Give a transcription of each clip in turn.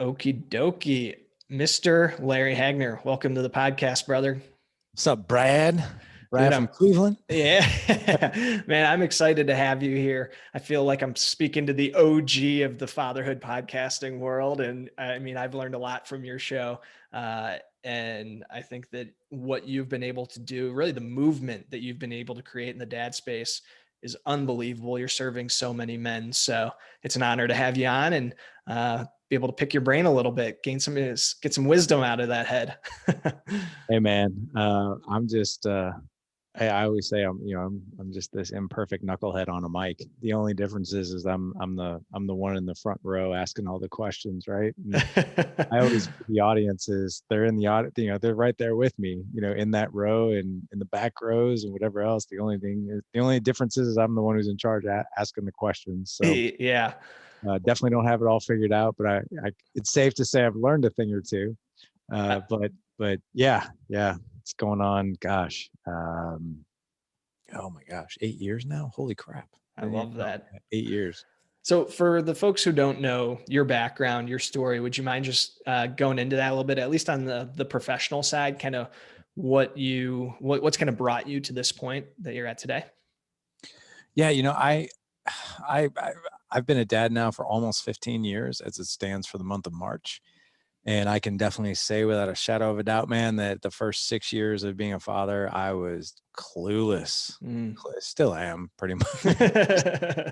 Okie dokie. Mr. Larry Hagner, welcome to the podcast, brother. What's up, Brad? Dude, Brad from Cleveland. yeah, man, I'm excited to have you here. I feel like I'm speaking to the OG of the fatherhood podcasting world. And I mean, I've learned a lot from your show. And I think that what you've been able to do, really the movement that you've been able to create in the dad space is unbelievable. You're serving so many men. So it's an honor to have you on and be able to pick your brain a little bit, get some wisdom out of that head. Hey, man. I'm just. I always say I'm just this imperfect knucklehead on a mic. The only difference is I'm the one in the front row asking all the questions, right? And I always the audience is they're in the audit. They're right there with me. In that row and in the back rows and whatever else. The only difference is I'm the one who's in charge asking the questions. So Yeah. definitely don't have it all figured out, but I it's safe to say I've learned a thing or two. But yeah, it's going on. Gosh, oh my gosh, 8 years now. Holy crap! I love that. 8 years. So for the folks who don't know your background, your story, would you mind just going into that a little bit, at least on the professional side, kind of what's kind of brought you to this point that you're at today? Yeah, I I've been a dad now for almost 15 years, as it stands for the month of March. And I can definitely say without a shadow of a doubt, man, that the first 6 years of being a father, I was clueless. Mm. Still am pretty much.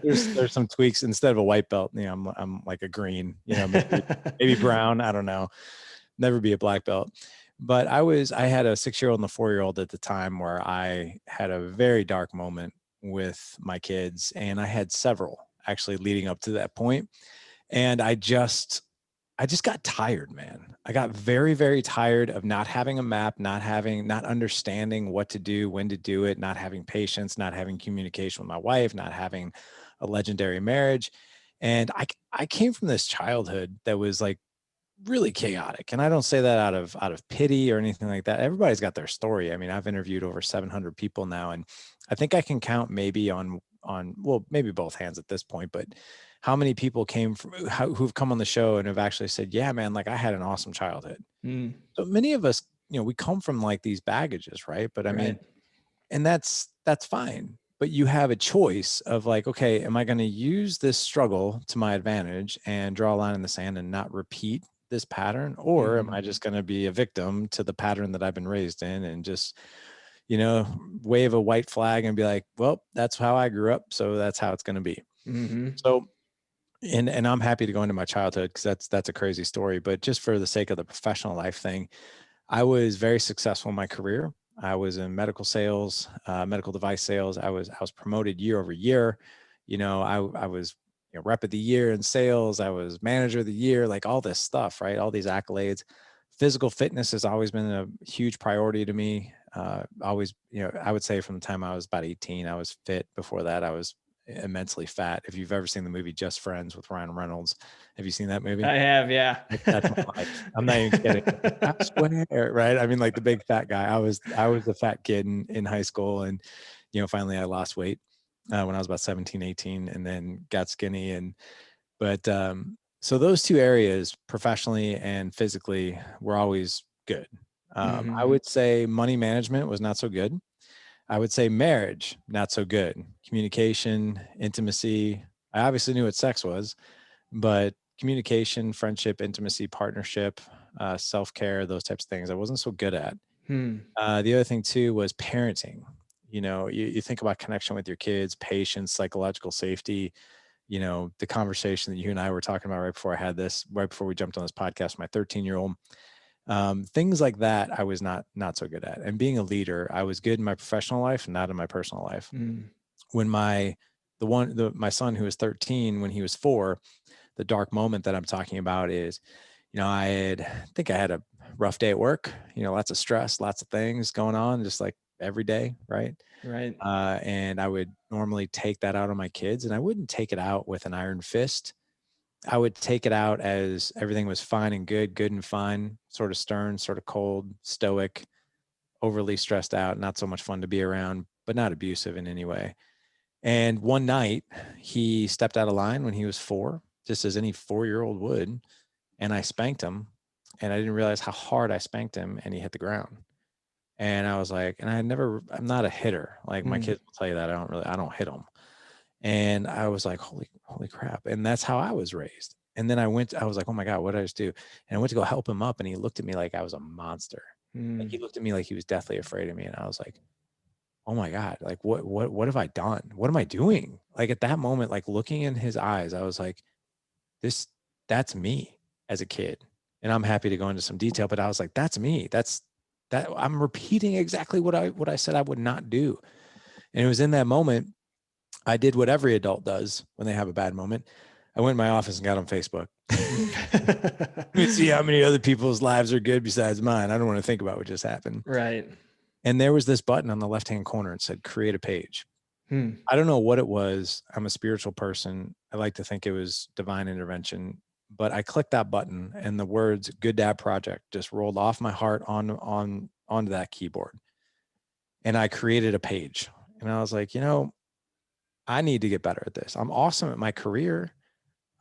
There's some tweaks. Instead of a white belt, I'm like a green, maybe brown. I don't know. Never be a black belt. But I had a 6-year-old and a 4-year-old at the time where I had a very dark moment with my kids, and I had several actually leading up to that point. And I just got tired, man. I got very, very tired of not having a map, not understanding what to do, when to do it, not having patience, not having communication with my wife, not having a legendary marriage. And I came from this childhood that was like really chaotic. And I don't say that out of pity or anything like that. Everybody's got their story. I mean, I've interviewed over 700 people now, and I think I can count maybe on well, maybe both hands at this point, but how many people came from who've come on the show and have actually said, yeah, man, like I had an awesome childhood. Mm, So many of us, we come from like these baggages, right? But I mean, right. and that's fine. But you have a choice of like, okay, am I going to use this struggle to my advantage and draw a line in the sand and not repeat this pattern? Or am I Mhm. just going to be a victim to the pattern that I've been raised in and just, wave a white flag and be like, well, that's how I grew up. So that's how it's going to be. Mhm. So, and I'm happy to go into my childhood because that's a crazy story. But just for the sake of the professional life thing, I was very successful in my career. I was in medical sales, medical device sales. I was promoted year over year. I was rep of the year in sales. I was manager of the year, like all this stuff, right? All these accolades. Physical fitness has always been a huge priority to me. Always, I would say from the time I was about 18, I was fit. Before that, I was immensely fat. If you've ever seen the movie Just Friends with Ryan Reynolds, have you seen that movie? I have, yeah. That's my life. I'm not even kidding. Like, I swear, right? I mean, like the big fat guy. I was the fat kid in high school, and finally I lost weight when I was about 17, 18, and then got skinny. But so those two areas, professionally and physically, were always good. I Mhm. would say money management was not so good. I would say marriage, not so good. Communication, intimacy. I obviously knew what sex was, but communication, friendship, intimacy, partnership, self-care, those types of things, I wasn't so good at. Hmm. The other thing too was parenting. You think about connection with your kids, patience, psychological safety, the conversation that you and I were talking about right before we jumped on this podcast, my 13-year-old, things like that, I was not so good at. And being a leader, I was good in my professional life, not in my personal life. Mm. When my son who was 13, when he was 4, the dark moment that I'm talking about is, I think I had a rough day at work, lots of stress, lots of things going on, just like every day. Right. Right. And I would normally take that out on my kids, and I wouldn't take it out with an iron fist. I would take it out as everything was fine and good and fine, sort of stern, sort of cold, stoic, overly stressed out, not so much fun to be around, but not abusive in any way. And one night he stepped out of line when he was 4, just as any 4-year-old would. and I spanked him, and I didn't realize how hard I spanked him, and he hit the ground. And I was like, and I'm not a hitter. Like my kids will tell you that I don't hit them. And I was like, holy crap. And that's how I was raised. And then I was like, oh my God, what did I just do? And I went to go help him up, and he looked at me like I was a monster. Like he looked at me like he was deathly afraid of me. And I was like, oh my God, like what have I done? What am I doing? Like at that moment, like looking in his eyes, I was like, that's me as a kid. And I'm happy to go into some detail, but I was like, that's me. That I'm repeating exactly what I said I would not do. And it was in that moment, I did what every adult does when they have a bad moment. I went in my office and got on Facebook. Let me see how many other people's lives are good besides mine. I don't want to think about what just happened. Right. And there was this button on the left-hand corner and said, create a page. I don't know what it was. I'm a spiritual person. I like to think it was divine intervention, but I clicked that button and the words "Good Dad Project" just rolled off my heart onto that keyboard. And I created a page, and I was like, I need to get better at this. I'm awesome at my career.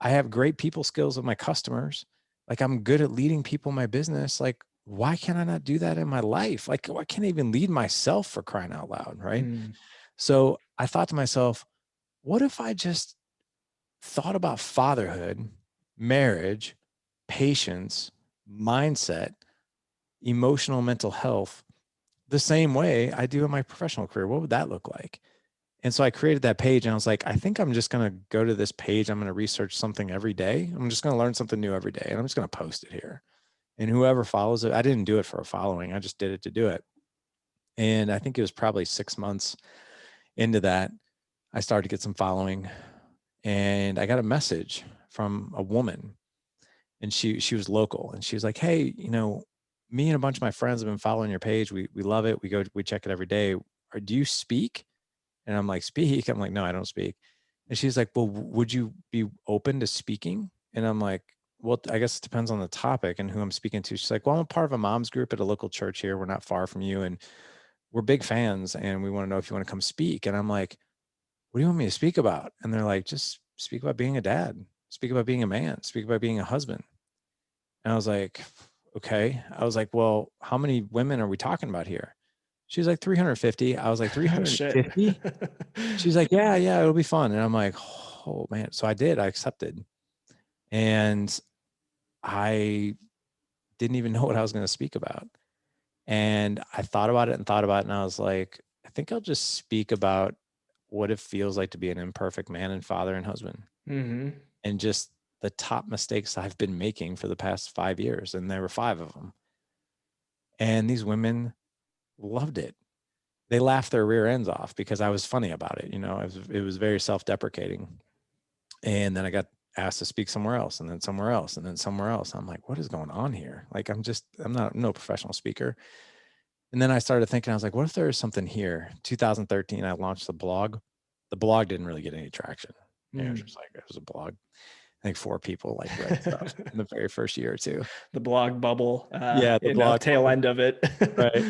I have great people skills with my customers. Like I'm good at leading people in my business. Like, why can I not do that in my life? Like, why can't I even lead myself, for crying out loud? Right. So I thought to myself, what if I just thought about fatherhood, marriage, patience, mindset, emotional mental health the same way I do in my professional career? What would that look like? And so I created that page, and I was like, I think I'm just going to go to this page. I'm going to research something every day. I'm just going to learn something new every day, and I'm just going to post it here. And whoever follows it, I didn't do it for a following. I just did it to do it. And I think it was probably 6 months into that, I started to get some following, and I got a message from a woman, and she was local, and she was like, hey, me and a bunch of my friends have been following your page. We love it. We check it every day. Or do you speak? And I'm like, speak? I'm like, no, I don't speak. And she's like, well, would you be open to speaking? And I'm like, well, I guess it depends on the topic and who I'm speaking to. She's like, well, I'm a part of a mom's group at a local church here. We're not far from you, and we're big fans, and we want to know if you want to come speak. And I'm like, what do you want me to speak about? And they're like, just speak about being a dad, speak about being a man, speak about being a husband. And I was like, okay. I was like, well, how many women are we talking about here? She's like 350. I was like, Oh, shit. 350? She's like, yeah, it'll be fun. And I'm like, oh man. So I did, I accepted. And I didn't even know what I was going to speak about. And I thought about it and thought about it. And I was like, I think I'll just speak about what it feels like to be an imperfect man and father and husband. And just the top mistakes I've been making for the past 5 years. And there were 5 of them. And these women loved it. They laughed their rear ends off because I was funny about it. It was very self-deprecating. And then I got asked to speak somewhere else, and then somewhere else, and then somewhere else. I'm like, what is going on here? Like, I'm no professional speaker. And then I started thinking, I was like, what if there is something here? 2013, I launched the blog. The blog didn't really get any traction. It was just like, it was a blog. I think 4 people like read stuff in the very first year or 2. The blog bubble, Yeah, the blog tail bubble. end of it. Right.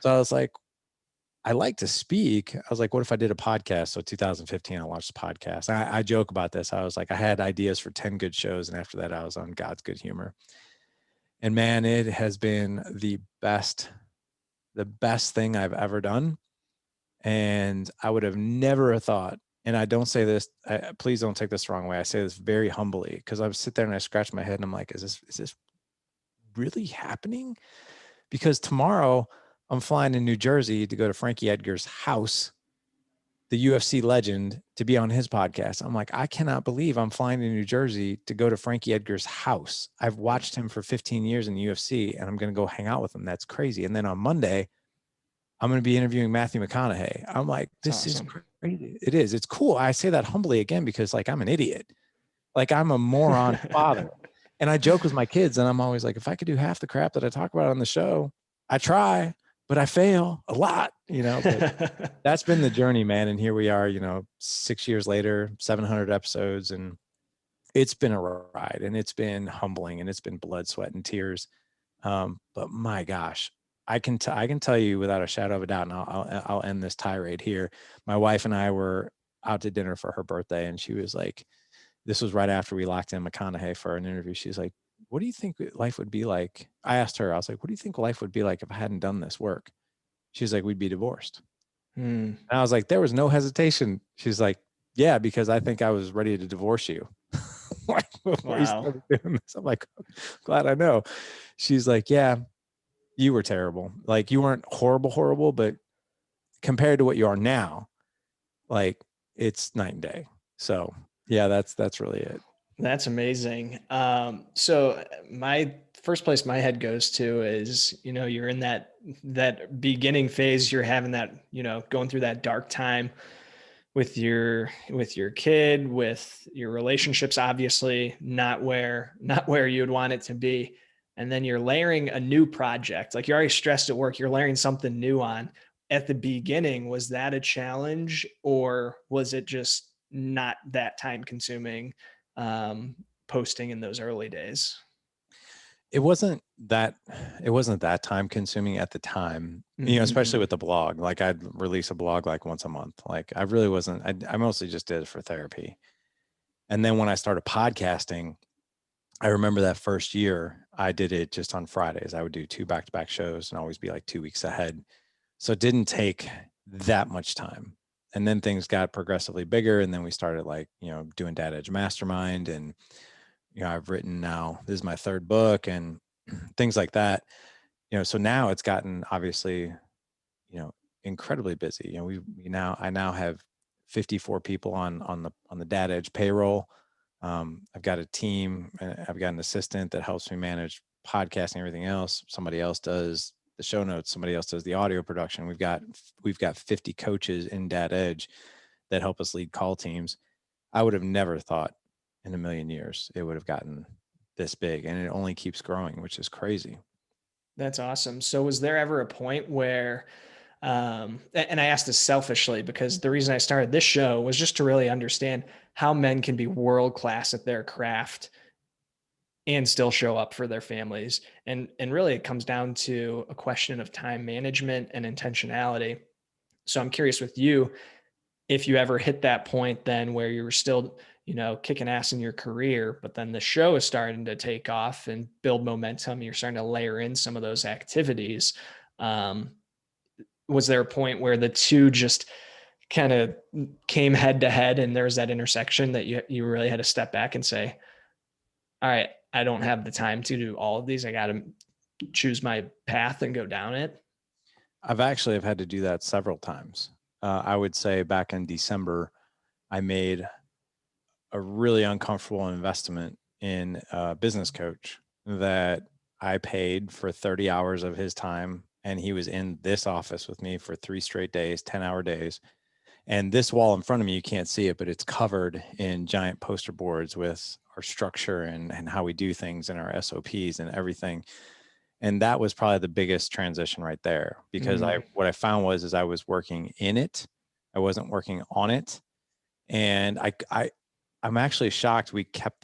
So I was like, I like to speak. I was like, what if I did a podcast? So 2015, I launched a podcast. I joke about this. I was like, I had ideas for 10 good shows. And after that, I was on God's Good Humor. And man, it has been the best thing I've ever done. And I would have never thought, and I don't say this, please don't take this the wrong way. I say this very humbly, because I sit there and I scratch my head and I'm like, is this really happening? Because tomorrow I'm flying in New Jersey to go to Frankie Edgar's house, the UFC legend, to be on his podcast. I'm like, I cannot believe I'm flying to New Jersey to go to Frankie Edgar's house. I've watched him for 15 years in the UFC, and I'm going to go hang out with him. That's crazy. And then on Monday, I'm going to be interviewing Matthew McConaughey. I'm like, this is crazy. It is. It's cool. I say that humbly again, because like, I'm an idiot. Like, I'm a moron father. And I joke with my kids, and I'm always like, if I could do half the crap that I talk about on the show, I try, but I fail a lot, but that's been the journey, man. And here we are, 6 years later, 700 episodes, and it's been a ride, and it's been humbling, and it's been blood, sweat, and tears. But my gosh, I can tell you without a shadow of a doubt, and I'll end this tirade here. My wife and I were out to dinner for her birthday, and she was like, this was right after we locked in McConaughey for an interview. She's like, what do you think life would be like? I asked her, I was like, what do you think life would be like if I hadn't done this work? She's like, we'd be divorced. Hmm. And I was like, there was no hesitation. She's like, yeah, because I think I was ready to divorce you. Like before you Wow. started doing this. I'm like, glad I know. She's like, yeah, you were terrible. Like you weren't horrible, but compared to what you are now, like it's night and day. So yeah, that's really it. That's amazing. So my first place my head goes to is, you're in that beginning phase, you're having that, going through that dark time with your kid, with your relationships, obviously not where you would want it to be. And then you're layering a new project. Like you're already stressed at work, you're layering something new on. At the beginning, was that a challenge or was it just not that time consuming, um, posting in those early days? It wasn't that it wasn't that time consuming at the time, Mhm. especially with the blog. Like I'd release a blog like once a month. Like I really wasn't, I mostly just did it for therapy. And then when I started podcasting, I remember that first year I did it just on Fridays. I would do 2 back-to-back shows and always be like 2 weeks ahead. So it didn't take that much time. And then things got progressively bigger. And then we started like, doing Dad Edge Mastermind. And, I've written now, this is my 3rd book and things like that. So now it's gotten obviously, incredibly busy. I now have 54 people on the Dad Edge payroll. I've got a team and I've got an assistant that helps me manage podcasting, everything else. Somebody else does the show notes. Somebody else does the audio production. We've got 50 coaches in Dad Edge that help us lead call teams. I would have never thought in a million years it would have gotten this big, and it only keeps growing, which is crazy. That's awesome. So was there ever a point where, and I asked this selfishly because the reason I started this show was just to really understand how men can be world class at their craft and still show up for their families. And really it comes down to a question of time management and intentionality. So I'm curious with you, if you ever hit that point then where you were still, kicking ass in your career, but then the show is starting to take off and build momentum, you're starting to layer in some of those activities. Um, was there a point where the two just kind of came head to head and there was that intersection that you really had to step back and say, all right, I don't have the time to do all of these. I got to choose my path and go down it. I've had to do that several times. I would say back in December, I made a really uncomfortable investment in a business coach that I paid for 30 hours of his time. And he was in this office with me for 3 straight days, 10-hour days. And this wall in front of me, you can't see it, but it's covered in giant poster boards with our structure and how we do things and our SOPs and everything. And that was probably the biggest transition right there, because Mm. what I found is I was working in it. I wasn't working on it. And I'm actually shocked we kept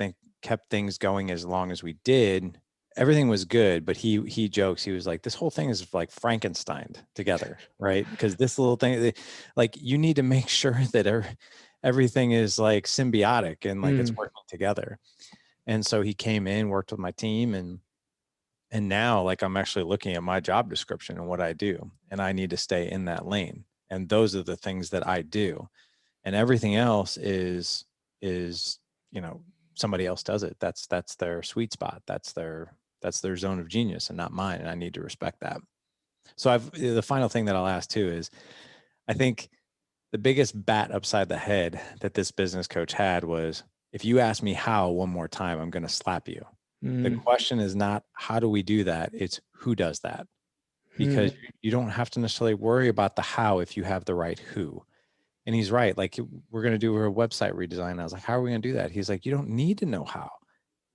things going as long as we did. Everything was good, but he jokes, he was like, this whole thing is like Frankenstein together, right? Because this little thing, like you need to make sure that everything is like symbiotic and like it's Mm. working together. And so he came in, worked with my team, and now like I'm actually looking at my job description and what I do, and I need to stay in that lane. And those are the things that I do. And everything else is, somebody else does it. That's their sweet spot. That's their zone of genius and not mine. And I need to respect that. So the final thing that I'll ask too is, I think the biggest bat upside the head that this business coach had was, if you ask me how one more time, I'm going to slap you. The Mm. question is not how do we do that? It's who does that? Because Mm. you don't have to necessarily worry about the how if you have the right who. And he's right. Like, we're going to do a website redesign. I was like, how are we going to do that? He's like, you don't need to know how.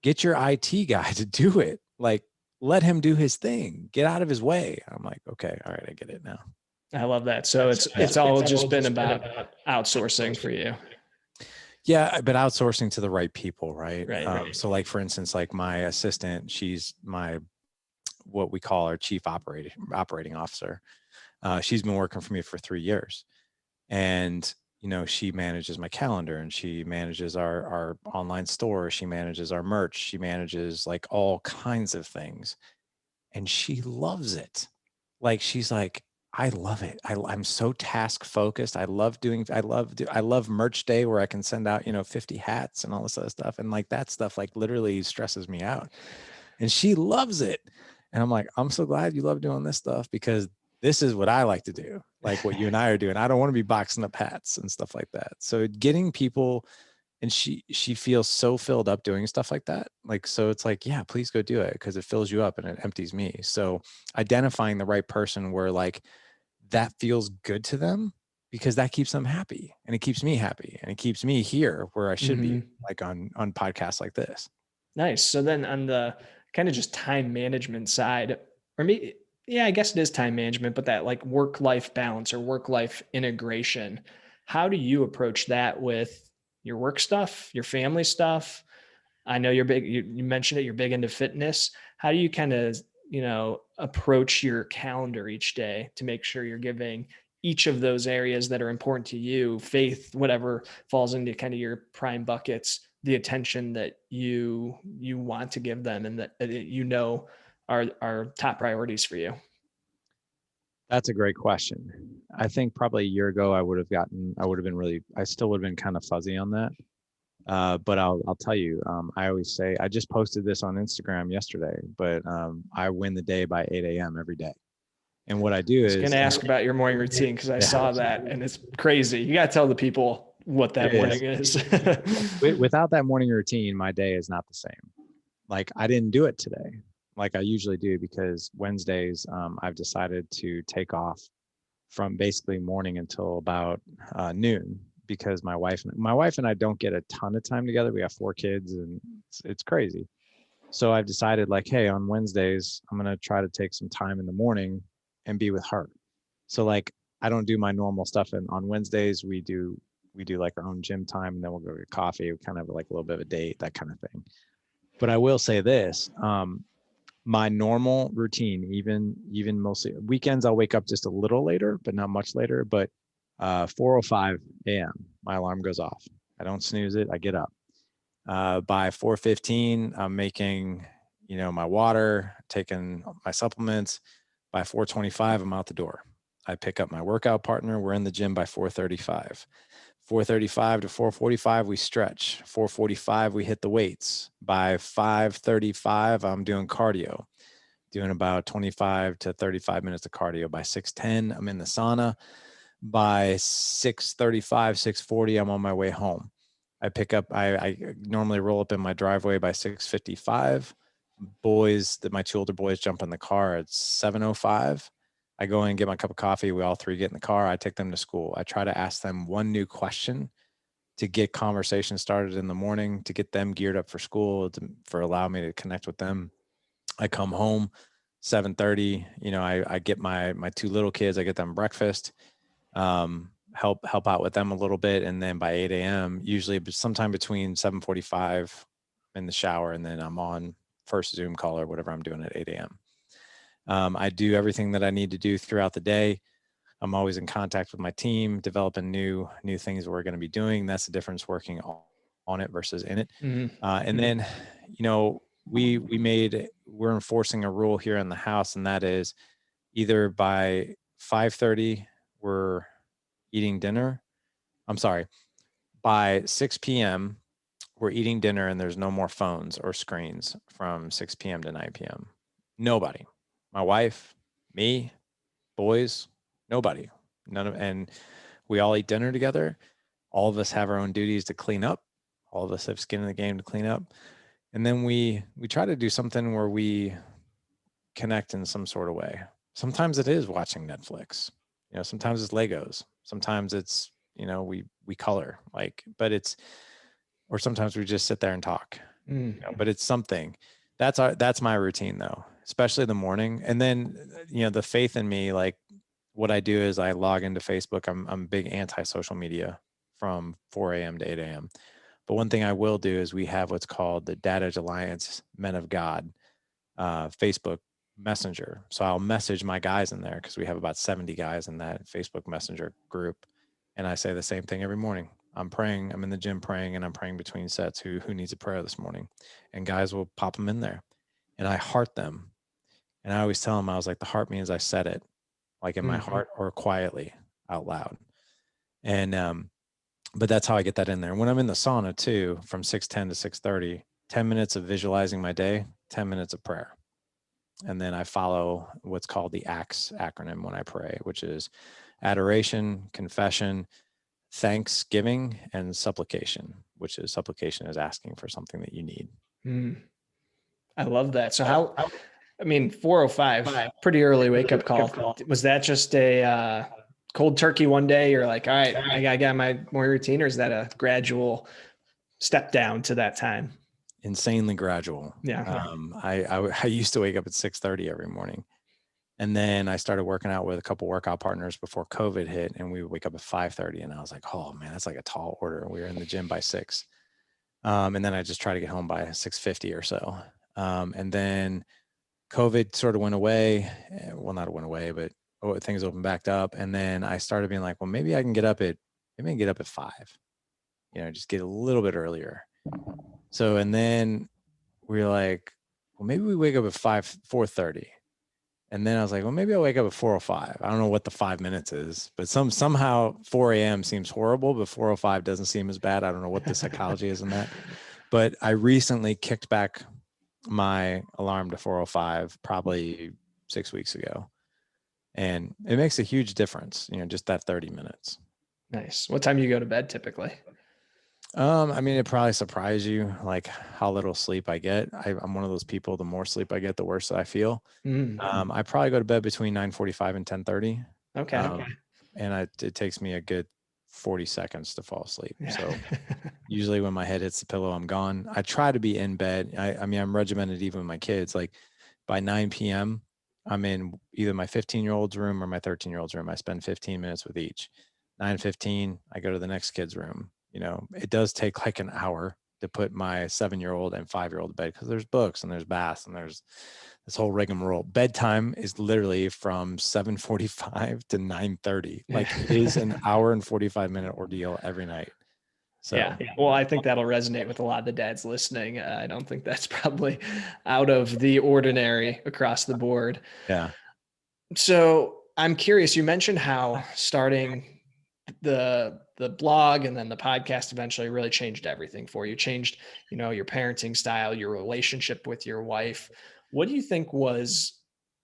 Get your IT guy to do it. Like, let him do his thing. Get out of his way. I'm like, okay, all right, I get it now. I love that. So it's all just been about outsourcing for you. Yeah, but outsourcing to the right people, right? Right. So, like for instance, like my assistant, she's what we call our chief operating officer. She's been working for me for 3 years, and she manages my calendar, and she manages our online store. She manages our merch. She manages like all kinds of things. And she loves it. Like, she's like, I love it. I'm so task focused. I love merch day where I can send out, 50 hats and all this other stuff. And like that stuff, like literally stresses me out. And she loves it. And I'm like, I'm so glad you love doing this stuff, because this is what I like to do. Like what you and I are doing. I don't want to be boxing up hats and stuff like that. So getting people, and she feels so filled up doing stuff like that. Like, so it's like, yeah, please go do it, because it fills you up and it empties me. So identifying the right person where like that feels good to them, because that keeps them happy, and it keeps me happy, and it keeps me here where I should be, like on podcasts like this. Nice. So then on the kind of just time management side, or me, yeah, I guess it is time management, but that like work life balance or work life integration, how do you approach that with your work stuff, your family stuff? I know you're big, you mentioned it, you're big into fitness. How do you kind of, approach your calendar each day to make sure you're giving each of those areas that are important to you, faith, whatever falls into kind of your prime buckets, the attention that you want to give them and that are top priorities for you? That's a great question. I think probably a year ago I still would have been kind of fuzzy on that. But I'll tell you, I always say, I just posted this on Instagram yesterday, but I win the day by 8 a.m. every day. And what I I do was going is, to ask about your morning routine because I yeah, saw that and it's crazy. You got to tell the people what it that is. morning is. Without that morning routine, my day is not the same. Like, I didn't do it today like I usually do, because Wednesdays, I've decided to take off from basically morning until about noon, because my wife and I don't get a ton of time together. We have 4 kids, and it's crazy. So I've decided, like, hey, on Wednesdays, I'm going to try to take some time in the morning and be with her. So like, I don't do my normal stuff. And on Wednesdays, we do like our own gym time, and then we'll go get coffee. We kind of have like a little bit of a date, that kind of thing. But I will say this, my normal routine, even mostly weekends, I'll wake up just a little later, but not much later. But 4:05 a.m., my alarm goes off. I don't snooze it. I get up. By 4:15, I'm making, my water, taking my supplements. By 4:25, I'm out the door. I pick up my workout partner. We're in the gym by 4:35. 4:35 to 4:45, we stretch. 4:45, we hit the weights. By 5:35, I'm doing cardio, doing about 25 to 35 minutes of cardio. By 6:10, I'm in the sauna. By 6:35, 6:40, I'm on my way home. I normally roll up in my driveway by 6:55. My 2 older boys jump in the car at 7:05. I go in and get my cup of coffee. We all three get in the car. I take them to school. I try to ask them one new question to get conversation started in the morning, to get them geared up for school, for allow me to connect with them. I come home 7:30. I get my 2 little kids. I get them breakfast. Help out with them a little bit, and then by 8 a.m., usually sometime between 7:45, in the shower, and then I'm on first Zoom call or whatever I'm doing at 8 a.m. I do everything that I need to do throughout the day. I'm always in contact with my team, developing new things we're going to be doing. That's the difference, working on it versus in it. And then, we're enforcing a rule here in the house, and that is either by 5:30 we're eating dinner. I'm sorry, by 6 p.m. we're eating dinner, and there's no more phones or screens from 6 p.m. to 9 p.m. Nobody. My wife, me, boys, nobody. And we all eat dinner together. All of us have our own duties to clean up. All of us have skin in the game to clean up. And then we try to do something where we connect in some sort of way. Sometimes it is watching Netflix. Sometimes it's Legos. Sometimes it's, we color, or sometimes we just sit there and talk. But it's something. That's my routine, though, especially the morning. And then, the faith in me, like, what I do is I log into Facebook. I'm big anti-social media from 4 a.m. to 8 a.m. But one thing I will do is we have what's called the Data Edge Alliance Men of God Facebook Messenger. So I'll message my guys in there, because we have about 70 guys in that Facebook Messenger group. And I say the same thing every morning. I'm praying, I'm in the gym praying, and I'm praying between sets. Who needs a prayer this morning? And guys will pop them in there. And I heart them. And I always tell them, I was like, the heart means I said it, like in my heart or quietly out loud. And but that's how I get that in there. When I'm in the sauna too, from 6:10 to 6:30, 10 minutes of visualizing my day, 10 minutes of prayer. And then I follow what's called the ACTS acronym when I pray, which is adoration, confession, thanksgiving, and supplication, which is supplication is asking for something that you need. I love that. So how, I mean, 4:05, pretty early wake up call. Was that just a cold turkey one day? You're like, all right, I got my morning routine, or is that a gradual step down to that time? Insanely gradual. Yeah. I used to wake up at 6:30 every morning. And then I started working out with a couple workout partners before COVID hit, and we would wake up at 5:30. And I was like, oh man, that's like a tall order. We were in the gym by 6. And then I just try to get home by 6:50 or so. And then COVID sort of went away. Well, not went away, but things opened back up. And then I started being like, well, maybe I can get up at 5, just get a little bit earlier. So, and then we were like, well, maybe we wake up at 4:30. And then I was like, well, maybe I'll wake up at 4:05. I don't know what the 5 minutes is, but somehow 4 a.m. seems horrible, but 4:05 doesn't seem as bad. I don't know what the psychology is in that. But I recently kicked back my alarm to 4:05, probably 6 weeks ago. And it makes a huge difference, just that 30 minutes. Nice. What time do you go to bed typically? I mean, it probably surprised you, like how little sleep I get. I'm one of those people, the more sleep I get, the worse I feel. I probably go to bed between 9:45 and 10:30. Okay. And it takes me a good 40 seconds to fall asleep. Yeah. So usually when my head hits the pillow, I'm gone. I try to be in bed. I mean, I'm regimented even with my kids. Like by 9 p.m., I'm in either my 15-year-old's room or my 13-year-old's room. I spend 15 minutes with each. 9:15, I go to the next kid's room. It does take like an hour to put my 7-year-old and 5-year-old to bed because there's books and there's baths and there's this whole rigmarole. Bedtime is literally from 7:45 to 9:30. Like it is an hour and 45-minute ordeal every night. So yeah. Well, I think that'll resonate with a lot of the dads listening. I don't think that's probably out of the ordinary across the board. yeah. So I'm curious, you mentioned how starting the blog and then the podcast eventually really changed everything for you, changed, your parenting style, your relationship with your wife. What do you think was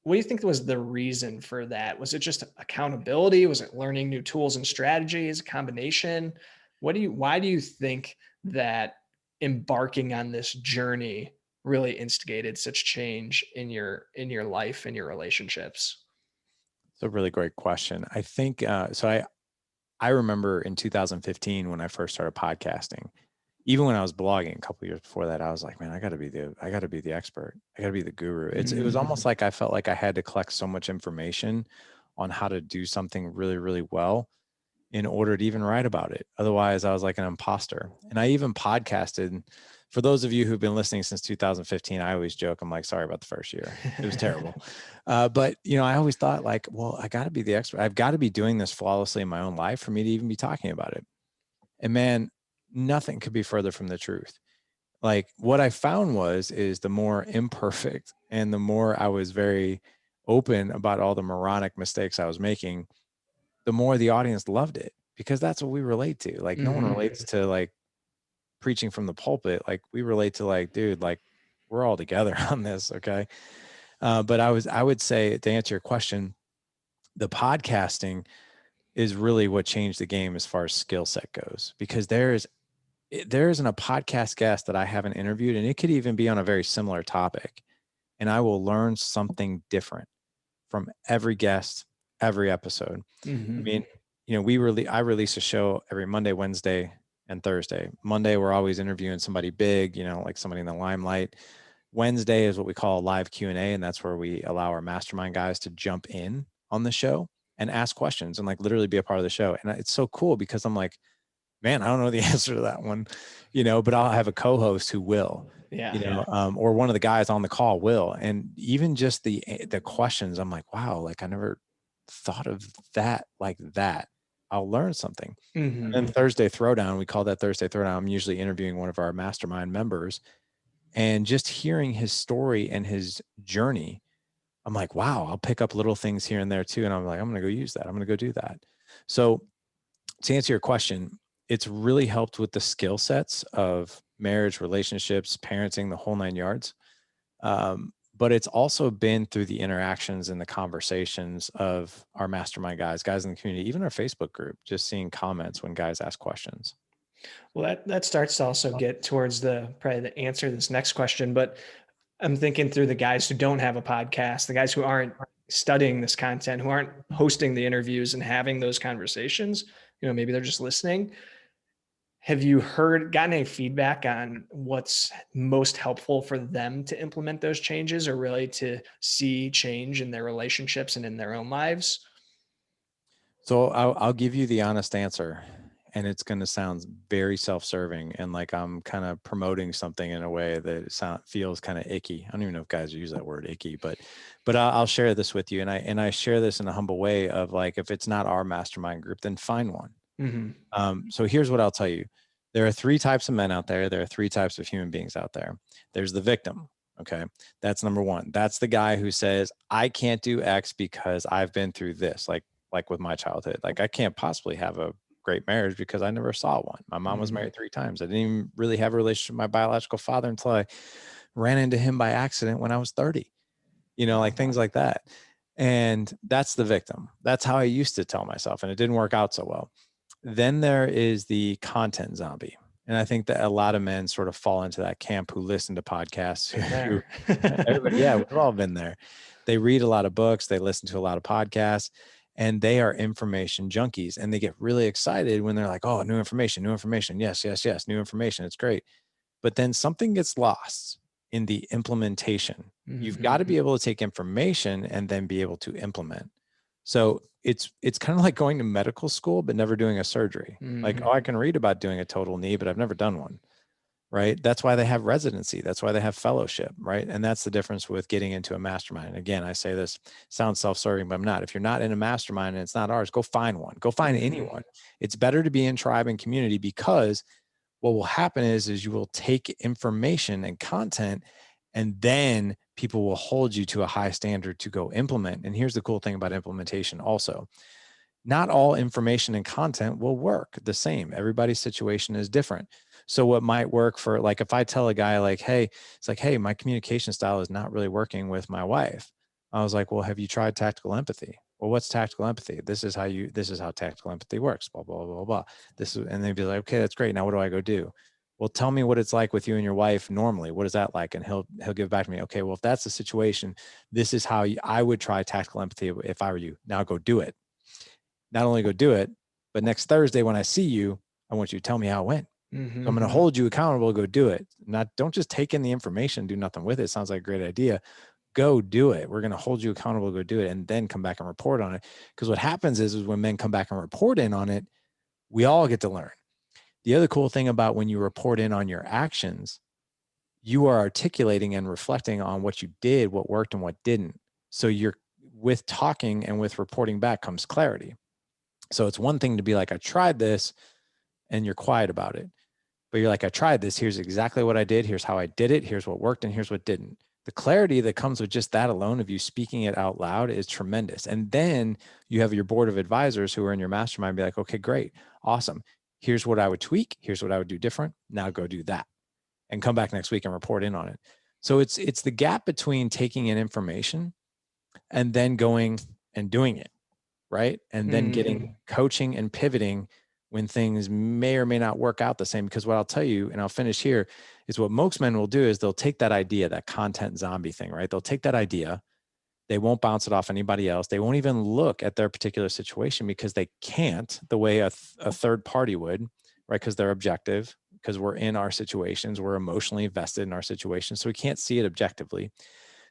the reason for that? Was it just accountability? Was it learning new tools and strategies, a combination? Why do you think that embarking on this journey really instigated such change in your life and your relationships? It's a really great question. I think so. I remember in 2015 when I first started podcasting, even when I was blogging a couple of years before that, I was like, man, I got to be the expert. I got to be the guru. It was almost like I felt like I had to collect so much information on how to do something really, really well in order to even write about it. Otherwise, I was like an imposter. And I even podcasted. For those of you who've been listening since 2015, I always joke, I'm like, sorry about the first year. It was terrible. But, I always thought like, well, I got to be the expert. I've got to be doing this flawlessly in my own life for me to even be talking about it. And man, nothing could be further from the truth. Like what I found is the more imperfect and the more I was very open about all the moronic mistakes I was making, the more the audience loved it because that's what we relate to. Like no one relates to like preaching from the pulpit. Like we relate to like, dude, like we're all together on this. Okay. But I would say to answer your question, the podcasting is really what changed the game as far as skill set goes, because there isn't a podcast guest that I haven't interviewed, and it could even be on a very similar topic, and I will learn something different from every guest, every episode. I mean, I release a show every Monday, Wednesday, and Thursday. Monday, we're always interviewing somebody big, like somebody in the limelight. Wednesday is what we call a live Q&A, and that's where we allow our mastermind guys to jump in on the show and ask questions and like literally be a part of the show. And it's so cool because I'm like, man, I don't know the answer to that one, but I'll have a co-host who will, or one of the guys on the call will. And even just the questions, I'm like, wow, like I never thought of that like that. I'll learn something. And Mm-hmm. then Thursday Throwdown, we call that Thursday Throwdown. I'm usually interviewing one of our mastermind members, and just hearing his story and his journey, I'm like, wow, I'll pick up little things here and there too. And I'm like, I'm going to go use that. I'm going to go do that. So to answer your question, it's really helped with the skill sets of marriage, relationships, parenting, the whole 9 yards. But it's also been through the interactions and the conversations of our mastermind guys in the community, even our Facebook group, just seeing comments when guys ask questions. Well, that starts to also get towards the probably the answer to this next question, but I'm thinking through the guys who don't have a podcast, the guys who aren't studying this content, who aren't hosting the interviews and having those conversations. Maybe they're just listening. Have you gotten any feedback on what's most helpful for them to implement those changes or really to see change in their relationships and in their own lives? So I'll give you the honest answer, and it's going to sound very self-serving and like I'm kind of promoting something in a way that feels kind of icky. I don't even know if guys use that word icky, but I'll share this with you, and I share this in a humble way of like, if it's not our mastermind group, then find one. Mm-hmm. So here's what I'll tell you. There are three types of men out there. There are three types of human beings out there. There's the victim. Okay. That's number one. That's the guy who says, I can't do X because I've been through this. Like with my childhood, like I can't possibly have a great marriage because I never saw one. My mom was Mm-hmm. married 3 times. I didn't even really have a relationship with my biological father until I ran into him by accident when I was 30, like things like that. And that's the victim. That's how I used to tell myself, and it didn't work out so well. Then there is the content zombie. And I think that a lot of men sort of fall into that camp who listen to podcasts. Been Who, there. everybody, yeah, we've all been there. They read a lot of books, they listen to a lot of podcasts, and they are information junkies. And they get really excited when they're like, oh, new information, new information. Yes, yes, yes, new information. It's great. But then something gets lost in the implementation. You've got to Mm-hmm. be able to take information and then be able to implement. So it's kind of like going to medical school, but never doing a surgery. Like, Mm-hmm. oh, I can read about doing a total knee, but I've never done one. Right. That's why they have residency. That's why they have fellowship. Right. And that's the difference with getting into a mastermind. And again, I say this sounds self-serving, but I'm not. If you're not in a mastermind and it's not ours, go find one. Go find Mm-hmm. anyone. It's better to be in tribe and community, because what will happen is you will take information and content, and then people will hold you to a high standard to go implement. And here's the cool thing about implementation also. Not all information and content will work the same. Everybody's situation is different. So what might work for, like, if I tell a guy like, hey, it's like, hey, my communication style is not really working with my wife. I was like, well, have you tried tactical empathy? Well, what's tactical empathy? This is how tactical empathy works, blah, blah, blah, blah. And they'd be like, okay, that's great. Now what do I go do? Well, tell me what it's like with you and your wife normally. What is that like? And he'll give back to me. Okay, well, if that's the situation, this is how I would try tactical empathy if I were you. Now go do it. Not only go do it, but next Thursday when I see you, I want you to tell me how it went. So I'm going to Mm-hmm. hold you accountable to go do it. Don't just take in the information, do nothing with it. Sounds like a great idea. Go do it. We're going to hold you accountable to go do it, and then come back and report on it. Because what happens is when men come back and report in on it, we all get to learn. The other cool thing about when you report in on your actions, you are articulating and reflecting on what you did, what worked and what didn't. So you're, with talking and with reporting back comes clarity. So it's one thing to be like, I tried this, and you're quiet about it. But you're like, I tried this. Here's exactly what I did. Here's how I did it. Here's what worked and here's what didn't. The clarity that comes with just that alone of you speaking it out loud is tremendous. And then you have your board of advisors who are in your mastermind be like, okay, great, awesome. Here's what I would tweak. Here's what I would do different. Now go do that and come back next week and report in on it. So it's the gap between taking in information and then going and doing it, right? And then getting Mm-hmm. coaching and pivoting when things may or may not work out the same. Because what I'll tell you, and I'll finish here, is what most men will do is they'll take that idea, that content zombie thing, right? They'll take that idea, they won't bounce it off anybody else. They won't even look at their particular situation because they can't, the way a third party would, right? Because they're objective, because we're in our situations, we're emotionally invested in our situations. So we can't see it objectively.